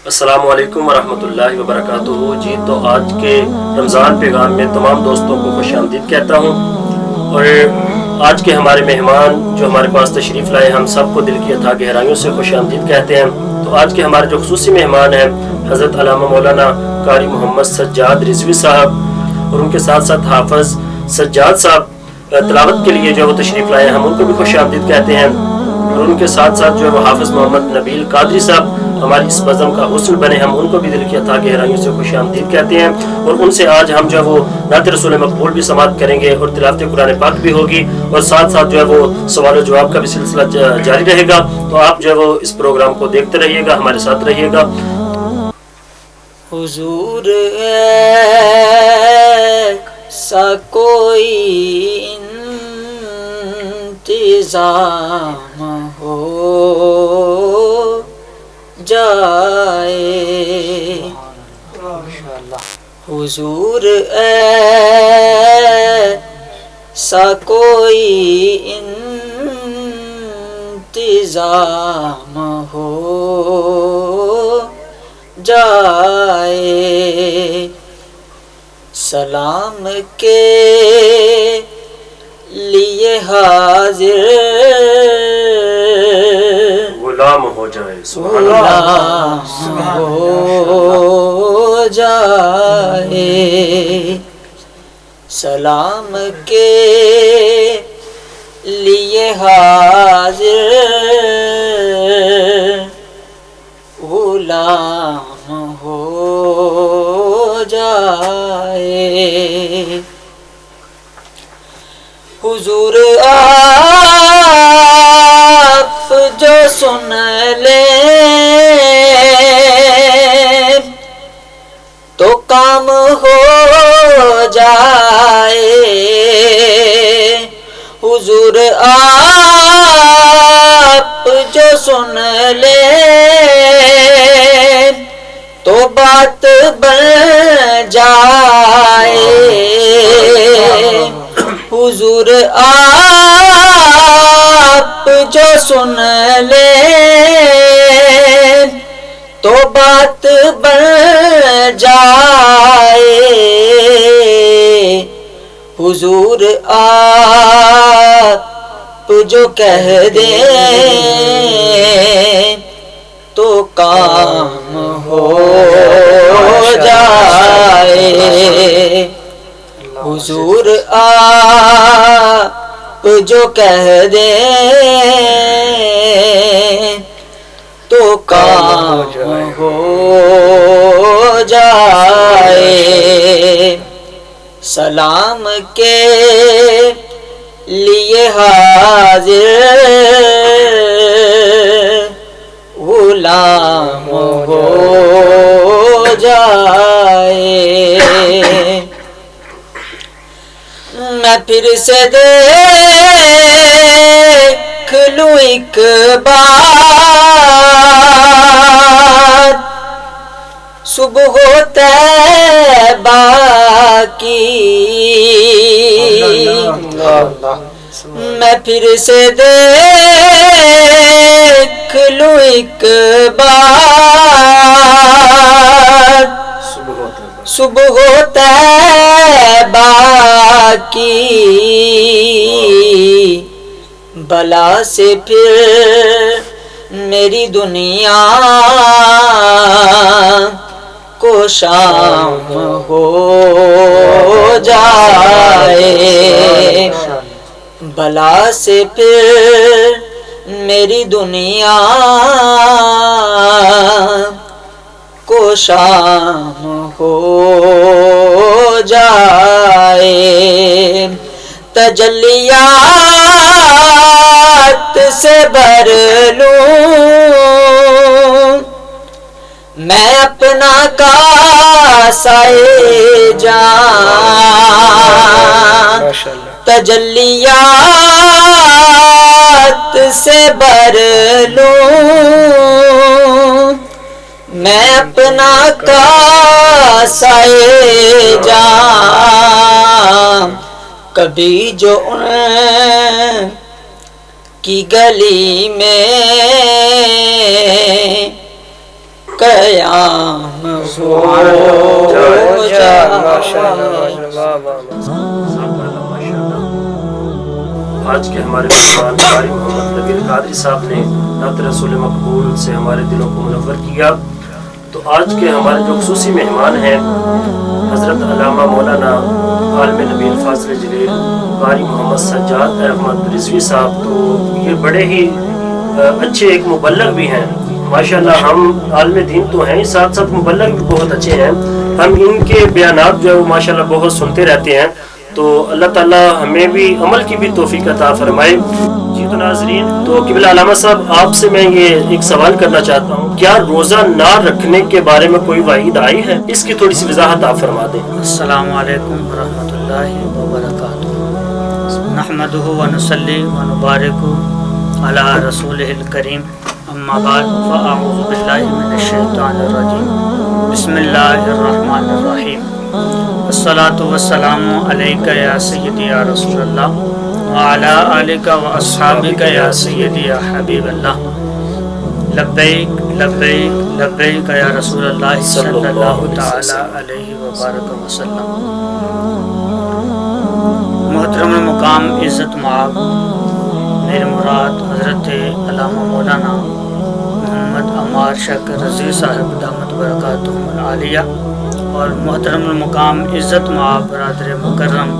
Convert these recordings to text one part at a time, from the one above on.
السلام علیکم ورحمۃ اللہ وبرکاتہ۔ جی تو آج کے رمضان پیغام میں تمام دوستوں کو خوش آمدید کہتا ہوں، اور آج کے ہمارے مہمان جو ہمارے پاس تشریف لائے ہم سب کو دل کی اتھا گہرائیوں سے خوش آمدید کہتے ہیں۔ تو آج کے ہمارے جو خصوصی مہمان ہیں حضرت علامہ مولانا قاری محمد سجاد رضوی صاحب، اور ان کے ساتھ ساتھ حافظ سجاد صاحب تلاوت کے لیے جو وہ تشریف لائے ہیں ہم ان کو بھی خوش آمدید کہتے ہیں، اور ان کے ساتھ ساتھ جو ہے وہ حافظ محمد نبیل قادری صاحب ہماری اس بزم کا حسن بنے، ہم ان کو بھی دل کی اتھا گہرائیوں سے خوش آمدید کہتے ہیں۔ اور ان سے آج ہم جو ہے وہ نعت رسول مقبول بھی سماعت کریں گے اور تلاوت قرآن پاک بھی ہوگی، اور ساتھ ساتھ جو ہے وہ سوال و جواب کا بھی سلسلہ جاری رہے گا۔ تو آپ جو ہے وہ اس پروگرام کو دیکھتے رہیے گا، ہمارے ساتھ رہیے گا۔ حضور ایسا کوئی انتظام ہو جائے، حضور ایسا کوئی انتظام ہو جائے، سلام کے لیے حاضر غلام ہو جائے، غلام ہو جائے، سلام کے لیے حاضر غلام ہو جائے، حضور آپ جو سن لیں تو کام ہو جائے، حضور آپ جو سن لیں تو بات بن جائے، حضور آپ جو سن لیں تو بات بن جائے، حضور آپ جو کہہ دیں تو کام ہو جائے، حضور آپ جو کہہ دیں تو کام ہو جائے، سلام کے لیے حاضر غلام ہو جائے، میں پھر سے دیکھ لوں ایک بار صبح طیبہ کی، میں پھر سے دیکھ لوں ایک بار صبح طیبہ کی، بلا سے پھر میری دنیا کو شام ہو جائے، بلا سے پھر میری دنیا کو شام ہو جائے، تجلیات سے بھر لوں میں اپنا کاسائے جان، تجلیات سے بھر لوں میں اپنا کاسائے جان، کبھی جو ان کی گلی میں قیام ہو آج کے ہمارے مہمان قاری محمد نبیل قادری صاحب نے نعت رسول مقبول سے ہمارے دلوں کو منور کیا. تو آج کے ہمارے جو خصوصی مہمان ہیں حضرت علامہ مولانا عالم نبیل فاضل جلیل قاری محمد سجاد احمد رضوی صاحب. تو یہ بڑے ہی اچھے ایک مبلغ بھی ہیں ماشاءاللہ. ہم عالم دین تو ہیں، ساتھ ساتھ مبلغ بھی بہت اچھے ہیں. ہم ان کے بیانات جو ہے وہ ماشاءاللہ بہت سنتے رہتے ہیں. تو اللہ تعالیٰ ہمیں بھی عمل کی بھی توفیق عطا فرمائے. جی تو ناظرین، تو قبلہ علامہ صاحب آپ سے میں یہ ایک سوال کرنا چاہتا ہوں، کیا روزہ نہ رکھنے کے بارے میں کوئی وعید آئی ہے؟ اس کی تھوڑی سی وضاحت آپ فرما دیں. السلام علیکم ورحمۃ اللہ وبرکاتہ. نحمدہ ونصلی ونبارک علی رسولہ الکریم. اما بعد فاعوذ باللہ من الشیطان الرجیم. بسم اللہ الرحمن الرحیم. الصلاۃ والسلام علیک یا سیدی یا رسول اللہ وعلی آلک واصحابک یا سیدی یا حبیب اللہ. لبیک لبیک لبیک یا رسول اللہ صلی اللہ تعالی علیہ وبارک وسلم. محترم المقام عزت مآب میرے مراد حضرت علامہ مولانا محمد عمار شاکر رضوی صاحب دامت برکاتہم العالیہ اور محترم المقام عزت مآب برادر مکرم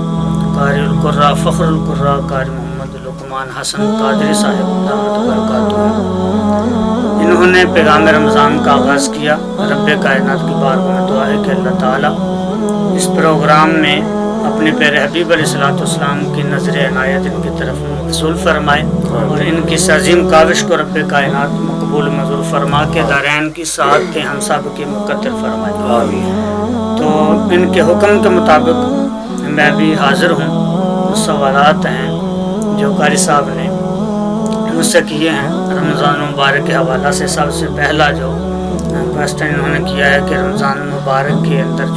قاری القراء فخر القراء قاری محمد لقمان حسن قادری صاحب دامت برکاتہم. انہوں نے پیغام رمضان کا آغاز کیا. رب کائنات کی بارگاہ میں دعا ہے کہ اللہ تعالیٰ اس پروگرام میں اپنے پیارے حبیب علیہ الصلوۃ والسلام کی نظر عنایت ان کی طرف مبذول فرمائے اور ان کی اس عظیم کاوش کو رب کائنات مقبول منظور فرما کے دارین کی سعادت ہم سب کی مقدر فرمائے. تو ان کے حکم کے مطابق میں بھی حاضر ہوں. سوالات ہیں جو قاری صاحب نے مجھ سے کیے ہیں رمضان مبارک کے حوالہ سے. سب سے پہلا جو کوسچن انہوں نے کیا ہے کہ رمضان مبارک کے اندر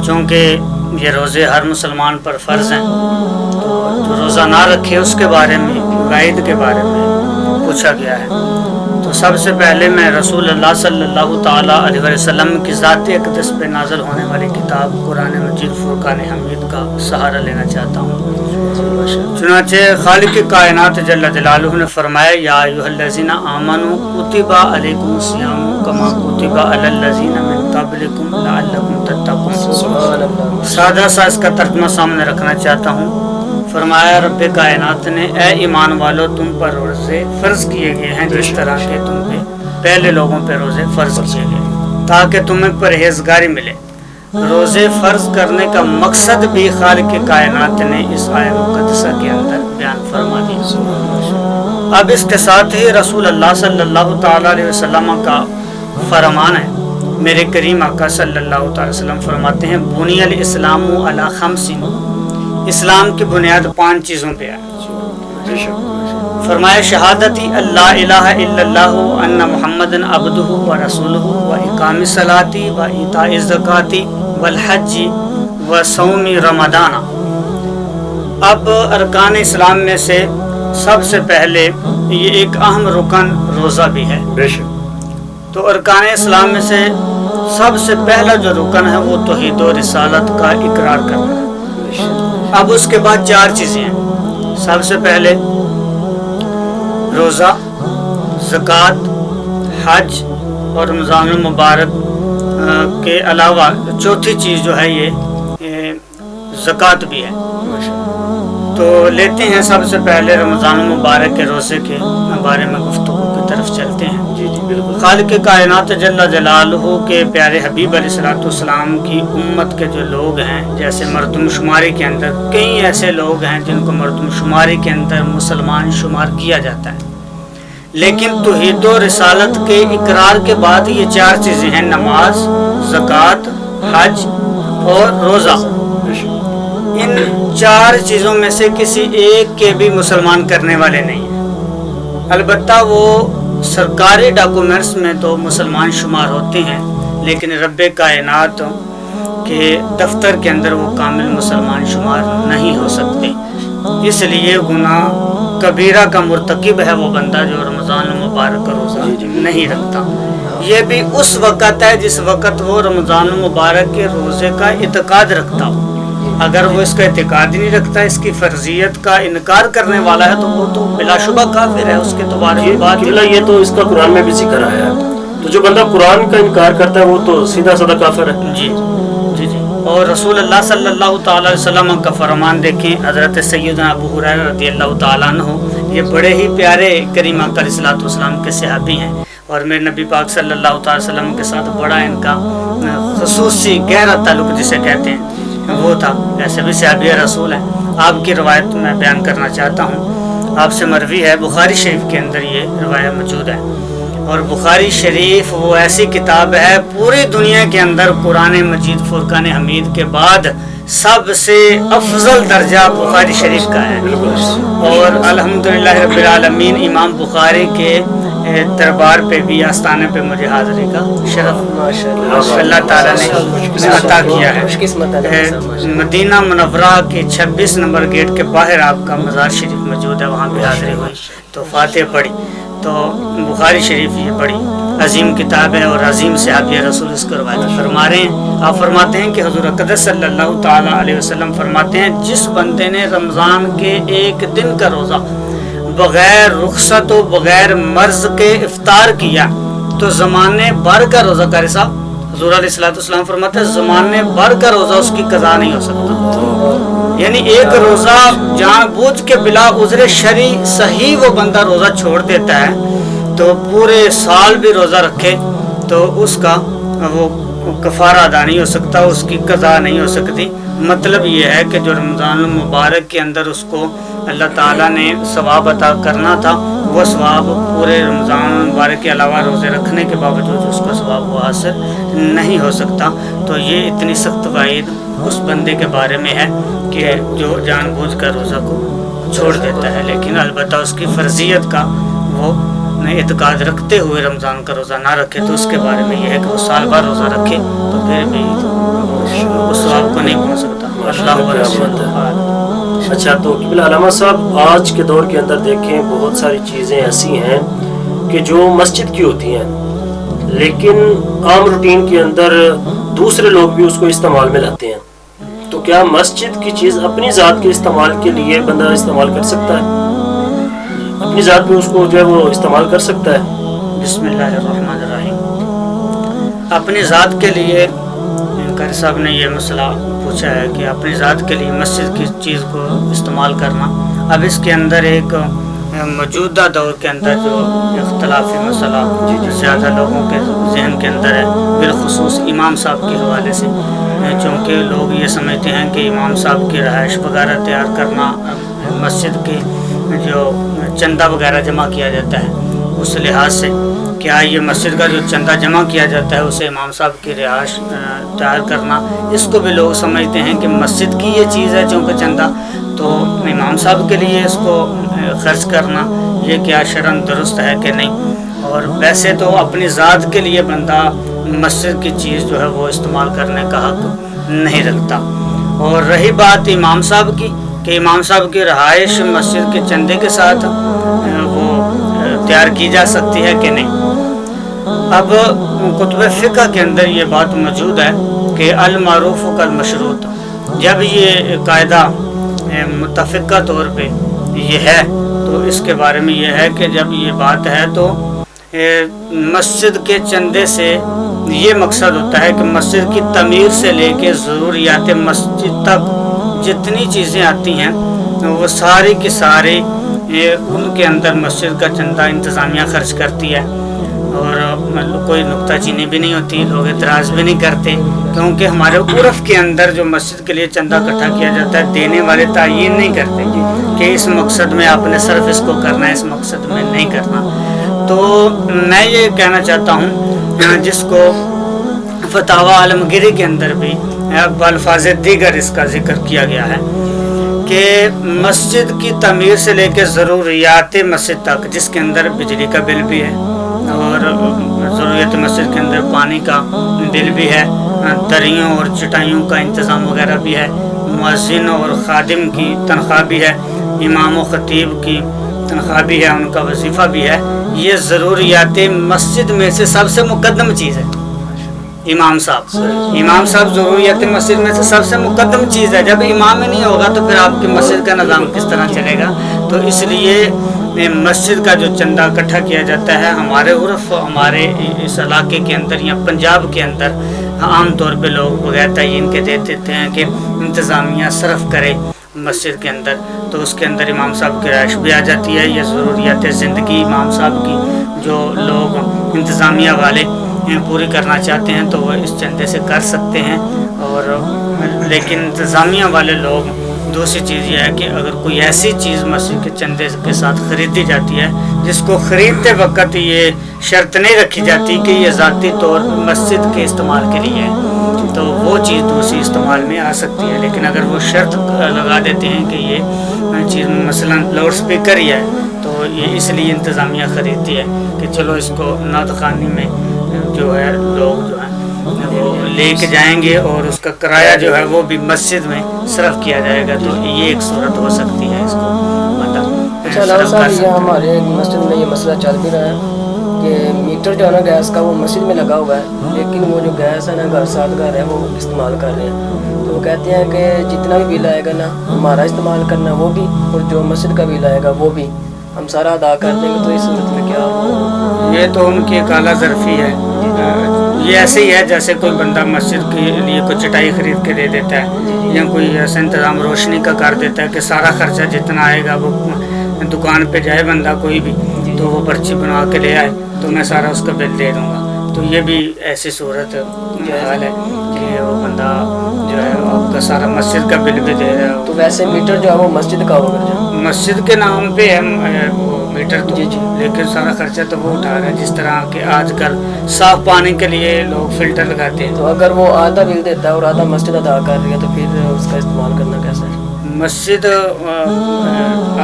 چونکہ یہ روزے ہر مسلمان پر فرض ہیں، تو جو روزہ نہ رکھے اس کے بارے میں وعید کے بارے میں پوچھا گیا ہے. تو سب سے پہلے میں رسول اللہ صلی اللہ تعالیٰ علیہ وسلم کی ذات اقدس پہ نازل ہونے والی کتاب قرآن مجید فرقان حمید کا سہارا لینا چاہتا ہوں. چنانچہ خالق کائنات جل جلالہ نے فرمایا یا ایھا الذین آمنوا کتب علیکم الصیام کما کتب علی الذین من قبلکم لعلکم تتقون. سادہ سا اس کا ترجمہ سامنے رکھنا چاہتا ہوں. فرمایا رب کائنات نے اے ایمان والو تم پر روزے فرض کیے گئے ہیں جس طرح کے تم پہ پہلے لوگوں پہ روزے فرض کیے گئے تاکہ تمہیں پرہیزگاری ملے. روزے فرض کرنے کا مقصد بھی خالق کائنات نے اس آیہ مقدسہ کے اندر بیان فرما دیا. اب اس کے ساتھ ہی رسول اللہ صلی اللہ تعالیٰ علیہ وسلم کا فرمان ہے. میرے کریم آقا صلی اللہ تعالی وسلم فرماتے ہیں بنی الاسلام علی خمس. اسلام کی بنیاد 5 چیزوں پہ ہے. فرمایا شہادتی اللہ الہ الا اللہ ان محمد عبدہ و رسولہ و اقام الصلاۃ و ایتاء الزکاۃ والحج و صوم رمضان. اب ارکان اسلام میں سے سب سے پہلے یہ ایک اہم رکن روزہ بھی ہے. تو ارکان اسلام میں سے سب سے پہلا جو رکن ہے وہ توحید و رسالت کا اقرار کرنا ہے. اب اس کے بعد 4 چیزیں ہیں. سب سے پہلے روزہ، زکوٰۃ، حج اور رمضان المبارک کے علاوہ چوتھی چیز جو ہے یہ زکوٰۃ بھی ہے. تو لیتے ہیں سب سے پہلے رمضان المبارک کے روزے کے بارے میں گفتگو کی طرف چلتے ہیں. جی بالکل. خالق کائنات جل جلالہ کے پیارے حبیب علیہ الصلوۃ والسلام کی امت کے جو لوگ ہیں، جیسے مردم شماری کے اندر کئی ایسے لوگ ہیں جن کو مردم شماری کے اندر مسلمان شمار کیا جاتا ہے، لیکن توحید و رسالت کے اقرار کے بعد یہ 4 چیزیں ہیں: نماز، زکوٰۃ، حج اور روزہ. ان 4 چیزوں میں سے کسی ایک کے بھی مسلمان کرنے والے نہیں ہیں. البتہ وہ سرکاری ڈاکومنٹس میں تو مسلمان شمار ہوتے ہیں، لیکن رب کائنات کے دفتر کے اندر وہ کامل مسلمان شمار نہیں ہو سکتے. اس لیے گناہ کبیرہ کا مرتکب ہے وہ بندہ جو رمضان المبارک کا روزہ نہیں رکھتا. یہ بھی اس وقت ہے جس وقت وہ رمضان المبارک کے روزے کا اعتقاد رکھتا ہو. اگر وہ اس کا اعتقاد ہی نہیں رکھتا، اس کی فرضیت کا انکار کرنے والا ہے، تو وہ تو بلا شبہ کافر ہے. اس کے تو بارے میں بات یہ تو اس کا قرآن میں بھی ذکر آیا ہے. تو جو بندہ قرآن کا انکار کرتا ہے وہ تو سیدھا سادہ کافر ہے. جی جی جی. اور رسول اللہ صلی اللہ تعالی علیہ وسلم کا فرمان دیکھیں. حضرت سیدنا ابو ہریرہ رضی اللہ تعالیٰ عنہ، یہ بڑے ہی پیارے کریم آقا علیہ الصلوۃ والسلام کے صحابی ہیں، اور میرے نبی پاک صلی اللہ تعالی وسلم کے ساتھ بڑا ان کا خصوصی گہرا تعلق جسے کہتے ہیں وہ تھا. ایسے بھی صحابی رسول ہیں. آپ کی روایت میں بیان کرنا چاہتا ہوں. آپ سے مروی ہے، بخاری شریف کے اندر یہ روایت موجود ہے. اور بخاری شریف وہ ایسی کتاب ہے پوری دنیا کے اندر قرآن مجید فرقان حمید کے بعد سب سے افضل درجہ بخاری شریف کا ہے. اور الحمدللہ رب العالمین امام بخاری کے دربار پہ بھی آستانے پہ مجھے حاضری کا شرف اللہ تعالیٰ نے عطا کیا ہے. مدینہ منورہ کے 26 نمبر گیٹ کے باہر آپ کا مزار شریف موجود ہے، وہاں پہ حاضری ہوئی تو فاتح پڑھی. تو بخاری شریف یہ بڑی عظیم کتاب ہے، اور عظیم صحابی رسول اس کو روایت فرما رہے ہیں. آپ فرماتے ہیں کہ حضور اقدس صلی اللہ تعالیٰ علیہ وسلم فرماتے ہیں، جس بندے نے رمضان کے ایک دن کا روزہ بغیر رخصت و بغیر مرض کے افطار کیا تو زمانے بھر کا روزہ، قاری صاحب حضور علیہ الصلوۃ والسلام فرماتے ہیں زمانے بھر کا روزہ اس کی قضا نہیں ہو سکتا. یعنی ایک روزہ جان بوجھ کے بلا عذر شرعی صحیح وہ بندہ روزہ چھوڑ دیتا ہے تو پورے سال بھی روزہ رکھے تو اس کا وہ کفارہ ادا نہیں ہو سکتا، اس کی قضا نہیں ہو سکتی. مطلب یہ ہے کہ جو رمضان المبارک کے اندر اس کو اللہ تعالیٰ نے ثواب عطا کرنا تھا، وہ ثواب پورے رمضان المبارک کے علاوہ روزے رکھنے کے باوجود اس کا ثواب وہ حاصل نہیں ہو سکتا. تو یہ اتنی سخت وعید اس بندے کے بارے میں ہے کہ جو جان بوجھ کر روزہ کو چھوڑ دیتا ہے، لیکن البتہ اس کی فرضیت کا وہ اعتقاد رکھتے ہوئے رمضان کا روزہ نہ رکھے تو اس کے بارے میں یہ ہے کہ وہ سال بھر روزہ رکھے تو پھر بھی اس ثواب کو نہیں پہنچ سکتا. اچھا، تو قبلہ علامہ صاحب آج کے دور کے اندر دیکھیں بہت ساری چیزیں ایسی ہیں کہ جو مسجد کی ہوتی ہیں لیکن عام روٹین کے اندر دوسرے لوگ بھی اس کو استعمال میں لاتے ہیں. تو کیا مسجد کی چیز اپنی ذات کے استعمال کے لیے بندہ استعمال کر سکتا ہے؟ اپنی ذات میں اس کو جو ہے وہ استعمال کر سکتا ہے؟ بسم اللہ الرحمن الرحیم. اپنی ذات کے لیے قاری صاحب نے یہ مسئلہ پوچھا ہے کہ اپنی ذات کے لیے مسجد کی چیز کو استعمال کرنا. اب اس کے اندر ایک موجودہ دور کے اندر جو اختلافی مسئلہ زیادہ لوگوں کے ذہن کے اندر ہے، بالخصوص امام صاحب کے حوالے سے، چونکہ لوگ یہ سمجھتے ہیں کہ امام صاحب کی رہائش وغیرہ تیار کرنا، مسجد کے جو چندہ وغیرہ جمع کیا جاتا ہے اس لحاظ سے کیا یہ مسجد کا جو چندہ جمع کیا جاتا ہے اسے امام صاحب کی رہائش تیار کرنا، اس کو بھی لوگ سمجھتے ہیں کہ مسجد کی یہ چیز ہے چونکہ چندہ، تو امام صاحب کے لیے اس کو خرچ کرنا یہ کیا شرعاً درست ہے کہ نہیں. اور ویسے تو اپنی ذات کے لیے بندہ مسجد کی چیز جو ہے وہ استعمال کرنے کا حق نہیں رکھتا. اور رہی بات امام صاحب کی کہ امام صاحب کی رہائش مسجد کے چندے کے ساتھ وہ تیار کی جا سکتی ہے کہ نہیں. اب کتب فقہ کے اندر یہ بات موجود ہے کہ المعروف کالمشروط، جب یہ قاعدہ متفقہ طور پہ یہ ہے تو اس کے بارے میں یہ ہے کہ جب یہ بات ہے تو مسجد کے چندے سے یہ مقصد ہوتا ہے کہ مسجد کی تعمیر سے لے کے ضروریات مسجد تک جتنی چیزیں آتی ہیں وہ ساری کی ساری ان کے اندر مسجد کا چندہ انتظامیہ خرچ کرتی ہے. اور کوئی نکتہ چینی بھی نہیں ہوتی، لوگ اعتراض بھی نہیں کرتے، کیونکہ ہمارے عرف کے اندر جو مسجد کے لیے چندہ اکٹھا کیا جاتا ہے دینے والے تعین نہیں کرتے کہ اس مقصد میں آپ نے صرف اس کو کرنا ہے، اس مقصد میں نہیں کرنا. تو میں یہ کہنا چاہتا ہوں جس کو فتاوی عالمگیری کے اندر بھی بالفاظ دیگر اس کا ذکر کیا گیا ہے کہ مسجد کی تعمیر سے لے کے ضروریات مسجد تک، جس کے اندر بجلی کا بل بھی ہے اور ضروریات مسجد کے اندر پانی کا بل بھی ہے، دریوں اور چٹائیوں کا انتظام وغیرہ بھی ہے، مؤذن اور خادم کی تنخواہ بھی ہے، امام و خطیب کی تنخواہ بھی ہے، ان کا وظیفہ بھی ہے، یہ ضروریات مسجد میں سے سب سے مقدم چیز ہے. امام صاحب ضروریات مسجد میں سے سب سے مقدم چیز ہے. جب امام ہی نہیں ہوگا تو پھر آپ کی مسجد کا نظام کس طرح چلے گا؟ تو اس لیے مسجد کا جو چندہ اکٹھا کیا جاتا ہے، ہمارے عرف، ہمارے اس علاقے کے اندر یا پنجاب کے اندر عام طور پہ لوگ بغیر تعین کے دے دیتے ہیں کہ انتظامیہ صرف کرے مسجد کے اندر، تو اس کے اندر امام صاحب کی رہائش بھی آ جاتی ہے. یہ ضروریات زندگی امام صاحب کی جو لوگ انتظامیہ والے پوری کرنا چاہتے ہیں تو وہ اس چندے سے کر سکتے ہیں. اور لیکن انتظامیہ والے لوگ، دوسری چیز یہ ہے کہ اگر کوئی ایسی چیز مسجد کے چندے کے ساتھ خریدی جاتی ہے جس کو خریدتے وقت یہ شرط نہیں رکھی جاتی کہ یہ ذاتی طور مسجد کے استعمال کے لیے ہے، تو وہ چیز دوسری استعمال میں آ سکتی ہے. لیکن اگر وہ شرط لگا دیتے ہیں کہ یہ چیز مثلا لاؤڈ اسپیکر ہی ہے تو یہ اس لیے انتظامیہ خریدتی ہے کہ چلو اس کو نعت خوانی میں جو ہے لوگ جو ہیں وہ لے کے جائیں گے اور اس کا کرایہ جو ہے وہ بھی مسجد میں صرف کیا جائے گا. تو یہ ایک صورت ہو سکتی ہے، اس کو بندہ علامہ صاحب یہ ہمارے مسجد میں یہ مسئلہ چل بھی رہا ہے کہ میٹر جو ہے نا گیس کا وہ مسجد میں لگا ہوا ہے، لیکن وہ جو گیس ہے نا گھر ساتھ گھر ہے وہ استعمال کر رہے ہیں. تو وہ کہتے ہیں کہ جتنا بھی بل آئے گا نا ہمارا استعمال کرنا وہ بھی، اور جو مسجد کا بل آئے گا وہ بھی ہم سارا ادا کر دیں گے. تو اس صورت میں کیا ہوگا؟ یہ تو ان کی ایک اعلیٰ ظرفی ہے. یہ ایسے ہی ہے جیسے کوئی بندہ مسجد کے لیے کوئی چٹائی خرید کے دے دیتا ہے یا کوئی ایسا انتظام روشنی کا کر دیتا ہے کہ سارا خرچہ جتنا آئے گا وہ دکان پہ جائے بندہ کوئی بھی تو وہ پرچی بنا کے لے آئے تو میں سارا اس کا بل دے دوں گا. تو یہ بھی ایسی صورت حال ہے کہ وہ بندہ جو ہے آپ کا سارا مسجد کا بل بھی دے رہا ہے. تو ویسے میٹر جو ہے وہ مسجد کا ہوگا جو مسجد کے نام پہ ہے وہ میٹر تو لیکن سارا خرچہ تو وہ اٹھا رہا ہے. جس طرح کہ آج کل صاف پانی کے لیے لوگ فلٹر لگاتے ہیں. تو اگر وہ آدھا بل دیتا ہے اور آدھا مسجد ادا کر رہی ہے تو پھر اس کا استعمال کرنا کیسا ہے؟ مسجد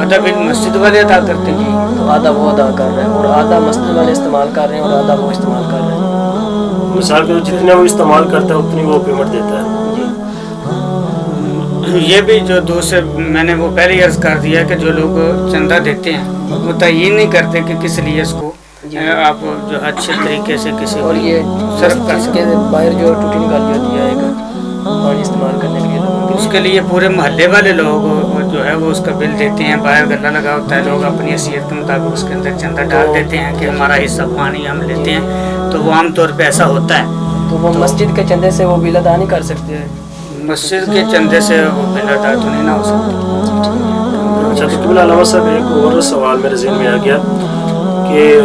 آدھا بل مسجد والے ادا کرتے ہیں تو آدھا وہ ادا کر رہے ہیں اور آدھا مسجد والے استعمال کر رہے ہیں اور آدھا وہ استعمال کر رہے ہیں. مثال کے جتنا وہ استعمال کرتا ہے اتنی وہ پیمنٹ دیتا ہے. یہ بھی جو دوسرے میں نے وہ پہلے ہی عرض کر دیا کہ جو لوگ چندہ دیتے ہیں وہ تعین نہیں کرتے کہ کس لیے اس کو آپ جو اچھے طریقے سے کسی اور یہ صرف کر سکتے کے باہر جو ٹوٹی نکالی ہوتی ہے ایک پانی استعمال کرنے کے لیے اس کے لیے پورے محلے والے لوگ جو ہے وہ اس کا بل دیتے ہیں. باہر گلا لگا ہوتا ہے، لوگ اپنی حیثیت کے مطابق اس کے اندر چندہ ڈال دیتے ہیں کہ ہمارا حصہ پانی ہم لیتے ہیں. تو وہ عام طور پہ ایسا ہوتا ہے. تو وہ مسجد کے چندے سے وہ بل ادا نہیں کر سکتے ہیں؟ مسجد کے چندے سے وہ بل ادا تو نہیں نہ ہو سکتا. اچھا تو علامہ صاحب ایک اور سوال میرے ذہن میں آ گیا کہ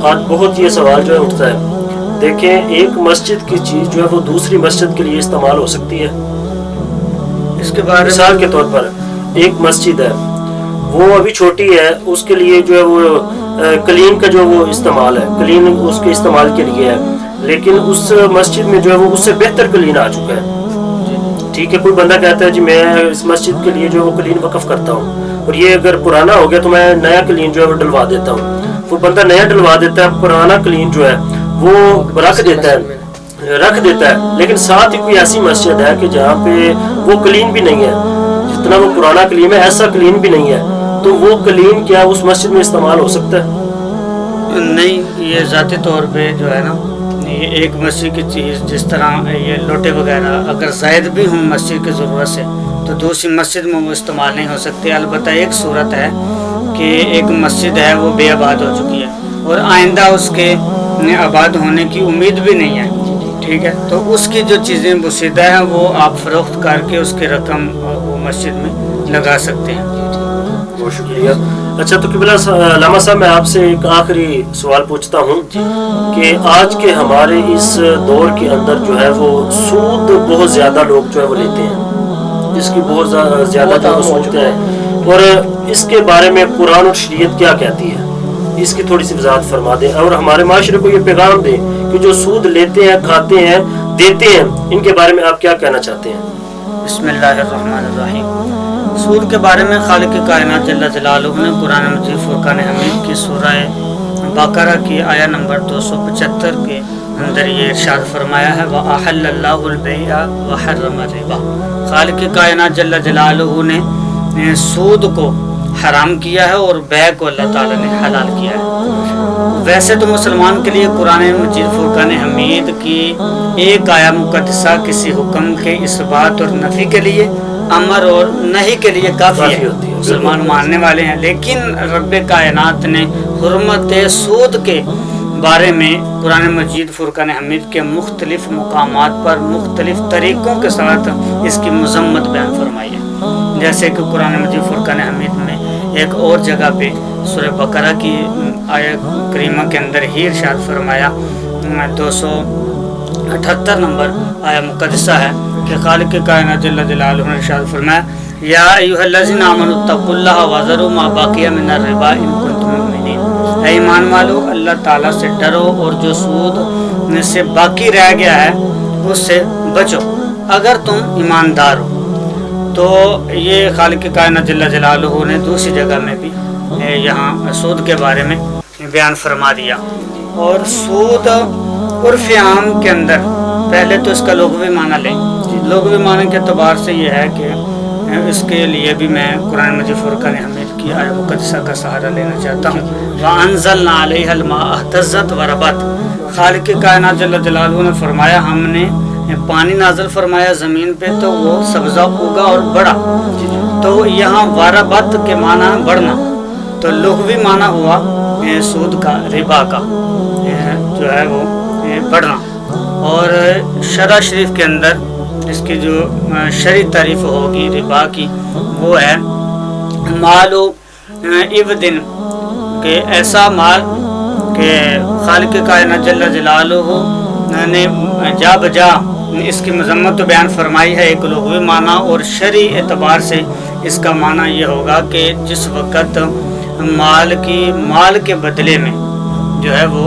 آج بہت یہ سوال جو ہے اٹھتا ہے. دیکھیں ایک مسجد کی چیز جو ہے وہ دوسری مسجد کے لیے استعمال ہو سکتی ہے. اس کے بارے مثال کے طور پر ایک مسجد ہے وہ ابھی چھوٹی ہے، اس کے لیے جو ہے وہ کلین کا جو وہ استعمال ہے، کلین اس کے استعمال کے لیے ہے، لیکن اس مسجد میں جو ہے وہ اس سے بہتر کلین آ چکا ہے. ٹھیک ہے، کوئی بندہ کہتا ہے جی میں اس مسجد کے لیے جو وہ کلین وقف کرتا ہوں اور یہ اگر پرانا ہو گیا تو میں نیا کلین جو ہے وہ ڈلوا دیتا ہوں. وہ بندہ نیا ڈلوا دیتا ہے، پرانا کلین جو ہے وہ رکھ دیتا ہے لیکن ساتھ ہی کوئی ایسی مسجد ہے کہ جہاں پہ وہ کلین بھی نہیں ہے، جتنا وہ پرانا کلین ہے ایسا کلین بھی نہیں ہے، تو وہ کلین کیا اس مسجد میں استعمال ہو سکتا ہے؟ نہیں. یہ ذاتی طور پہ جو ہے نا یہ ایک مسجد کی چیز جس طرح یہ لوٹے وغیرہ اگر زائد بھی ہوں مسجد کی ضرورت سے تو دوسری مسجد میں وہ استعمال نہیں ہو سکتے. البتہ ایک صورت ہے کہ ایک مسجد ہے وہ بے آباد ہو چکی ہے اور آئندہ اس کے آباد ہونے کی امید بھی نہیں ہے. ٹھیک ہے، تو اس کی جو چیزیں بسیدہ ہیں وہ آپ فروخت کر کے اس کی رقم وہ مسجد میں لگا سکتے ہیں. بہت شکریہ. اچھا تو قبلہ علامہ صاحب میں آپ سے ایک آخری سوال پوچھتا ہوں کہ آج کے ہمارے اس دور کے اندر جو ہے وہ سود بہت زیادہ لوگ جو ہے وہ لیتے ہیں، اس کی بہت زیادہ جو ہے سوچتے ہیں، اور اس کے بارے میں قرآن اور شریعت کیا کہتی ہے اس کی تھوڑی سی وضاحت فرما دیں اور ہمارے معاشرے کو یہ پیغام دیں کہ جو سود لیتے ہیں، کھاتے ہیں، دیتے ہیں، ان کے بارے میں آپ کیا کہنا چاہتے ہیں؟ بسم اللہ الرحمن الرحیم. سود کے بارے میں خالق کائنات جل جلالہ نے قرآن مجید فرقان حمید کی سورہ بقرہ کی آیہ نمبر 275 کے اندر یہ ارشاد فرمایا ہے وَأَحَلَّ اللَّهُ الْبَيْعَ وَحَرَّمَ الرِّبَا. خالق کائنات جل جلالہ نے سود کو حرام کیا ہے اور بیع کو اللہ تعالی نے حلال کیا ہے. ویسے تو مسلمان کے لیے قرآن مجید فرقان حمید کی ایک آیا مقدسہ کسی حکم کے اثبات اور نفی کے لیے، امر اور نہی کے لیے کافی ہے، مسلمان ماننے والے ہیں۔ لیکن رب کائنات نے حرمت سود کے بارے میں قرآن مجید فرقان حمید کے مختلف مقامات پر مختلف طریقوں کے ساتھ اس کی مذمت بیان فرمائی ہے۔ جیسے کہ قرآن مجید فرقان حمید میں ایک اور جگہ پہ سورہ بقرہ کی آیت کریمہ کے اندر ہی ارشاد فرمایا، 278 نمبر آیا مقدسہ ہے کہ خالق کائنات جل جلالہ نے ارشاد فرمایا، یا ایھا الذین آمنوا اتقوا اللہ وذروا ما بقی من الربا ان کنتم مؤمنین، اے ایمان والو اللہ تعالیٰ سے ڈرو اور جو سود میں سے باقی رہ گیا ہے اس سے بچو اگر تم ایماندار ہو۔ تو یہ خالق کائنات جل جلالہ نے دوسری جگہ میں بھی یہاں سود کے بارے میں بیان فرما دیا۔ اور سود عرف عام کے اندر پہلے تو اس کا لغوی معنی لیں، لغوی معنی کے اعتبار سے یہ ہے کہ اس کے لیے بھی میں قرآن مجید فرقان حمید کی آیت مقدسہ کا سہارا لینا چاہتا ہوں۔ وَأَنزَلْنَا عَلَيْهَا الْمَاءَ اهْتَزَّتْ وَرَبَتْ، خالق کائنات جل جلالہ نے فرمایا ہم نے پانی نازل فرمایا زمین پہ تو وہ سبزہ اگا اور بڑھا۔ تو یہاں واربت کے معنی بڑھنا، تو لغوی معنی ہوا سود کا، ربا کا جو ہے وہ بڑھنا۔ اور شرع شریف کے اندر اس کی جو شرعی تعریف ہوگی ربا کی وہ ہے مالو عوض، کہ ایسا مال کہ خالق کائنات جل جلالہ نے جا بجا اس کی مذمت تو بیان فرمائی ہے ایک لغوی معنی، اور شرعی اعتبار سے اس کا معنی یہ ہوگا کہ جس وقت مال کے بدلے میں جو ہے وہ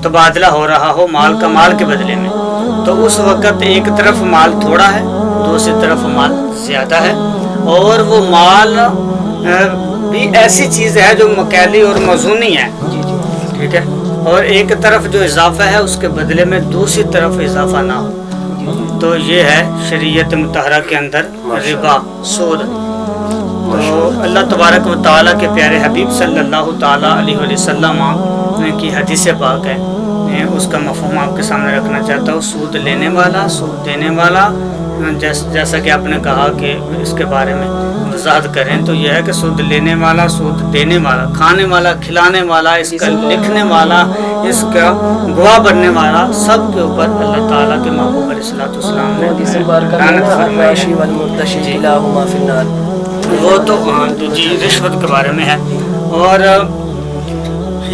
تبادلہ ہو رہا ہو، مال کا مال کے بدلے میں، تو اس وقت ایک طرف مال تھوڑا ہے دوسری طرف مال زیادہ ہے، اور وہ مال بھی ایسی چیز ہے جو مکیلی اور موزونی ہے، ٹھیک ہے، اور ایک طرف جو اضافہ ہے اس کے بدلے میں دوسری طرف اضافہ نہ ہو، تو یہ ہے شریعت مطہرہ کے اندر ربا، سود۔ تو اللہ تبارک و تعالیٰ کے پیارے حبیب صلی اللہ تعالیٰ علیہ وسلم کی حدیث پاک ہے، اس کا مفہوم آپ کے سامنے رکھنا چاہتا ہوں۔ سود لینے والا، سود دینے والا، جیسا کہ آپ نے کہا کہ اس کے بارے میں وضاحت کریں تو یہ ہے کہ سود لینے والا، سود دینے والا، کھانے والا، کھلانے والا، اس کا لکھنے والا، اس کا گواہ بننے والا، سب کے اوپر اللہ تعالیٰ کے محبوب علیہ السلام نے لعنت فرمائی ہے۔ وہ تو جی رشوت کے بارے میں ہے۔ اور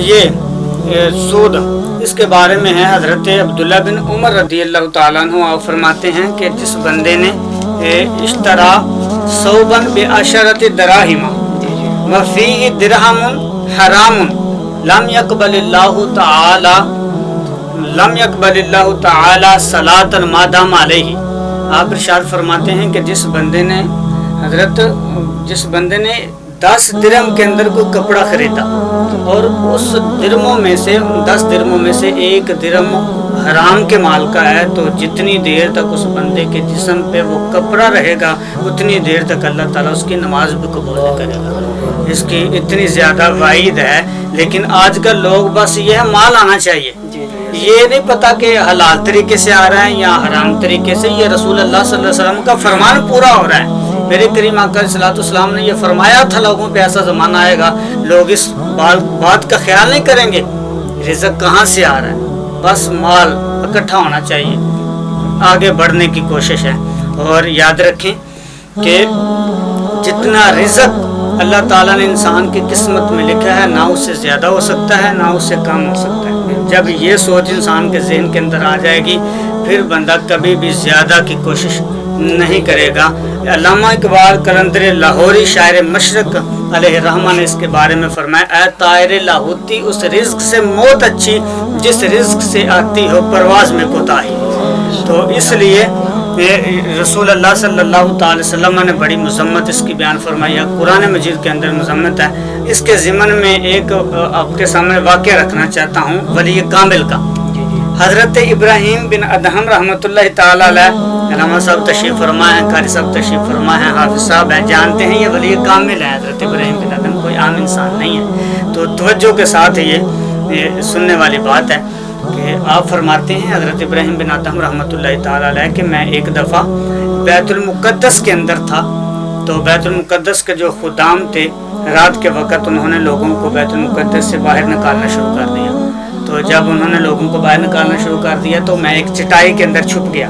یہ سود اس کے بارے میں ہے، حضرت عبداللہ بن عمر رضی اللہ تعالیٰ عنہ آپ فرماتے ہیں کہ جس بندے نے اشترا ثوباً بعشرۃ دراہم وفیہ درہم حرام لم یقبل اللہ تعالی صلاۃ ما دام علیہ۔ آپ ارشاد فرماتے ہیں کہ جس بندے نے 10 درہم کے اندر کوئی کپڑا خریدا اور اس درہموں میں سے 10 درہموں میں سے ایک درہم حرام کے مال کا ہے، تو جتنی دیر تک اس بندے کے جسم پہ وہ کپڑا رہے گا اتنی دیر تک اللہ تعالیٰ اس کی نماز بھی قبول نہیں کرے گا۔ اس کی اتنی زیادہ وعید ہے، لیکن آج کل لوگ بس یہ مال آنا چاہیے، یہ نہیں پتا کہ حلال طریقے سے آ رہا ہے یا حرام طریقے سے۔ یہ رسول اللہ صلی اللہ علیہ وسلم کا فرمان پورا ہو رہا ہے۔ میرے کریم آقا علیہ السلام نے یہ فرمایا تھا لوگوں پہ ایسا زمانہ آئے گا لوگ اس بات کا خیال نہیں کریں گے رزق کہاں سے آ رہا ہے، بس مال اکٹھا ہونا چاہیے، آگے بڑھنے کی کوشش ہے۔ اور یاد رکھیں کہ جتنا رزق اللہ تعالیٰ نے انسان کی قسمت میں لکھا ہے، نہ اس سے زیادہ ہو سکتا ہے نہ اس سے کم ہو سکتا ہے۔ جب یہ سوچ انسان کے ذہن کے اندر آ جائے گی پھر بندہ کبھی بھی زیادہ کی کوشش نہیں کرے گا۔ علامہ اقبال قلندر لاہوری شاعر مشرق علیہ الرحمہ نے اس کے بارے میں فرمایا، اے طائر لاہوتی اس رزق سے موت اچھی جس رزق سے آتی ہو پرواز میں کوتاہی۔ تو اس لیے رسول اللہ صلی اللہ تعالی وسلم نے بڑی مذمت اس کی بیان فرمائی ہے، قرآن مجید کے اندر مذمت ہے۔ اس کے ضمن میں ایک آپ کے سامنے واقعہ رکھنا چاہتا ہوں ولی کامل کا۔ حضرت ابراہیم بن ادہم رحمۃ اللہ تعالی علیہ، علامہ صاحب تشریف فرما ہیں، قاری صاحب تشریف فرما ہیں، حافظ صاحب ہیں، جانتے ہیں یہ ولی کامل ہے حضرت ابراہیم بن ادہم کو، کوئی عام انسان نہیں ہے. تو توجہ کے ساتھ یہ سننے والی بات ہے کہ آپ فرماتے ہیں حضرت ابراہیم بن ادہم رحمۃ اللہ تعالیٰ علیہ کہ میں ایک دفعہ بیت المقدس کے اندر تھا. تو بیت المقدس کے جو خدام تھے رات کے وقت انہوں نے لوگوں کو بیت المقدس سے باہر نکالنا شروع کر دیا. تو جب انہوں نے لوگوں کو باہر نکالنا شروع کر دیا تو میں ایک چٹائی کے اندر چھپ گیا.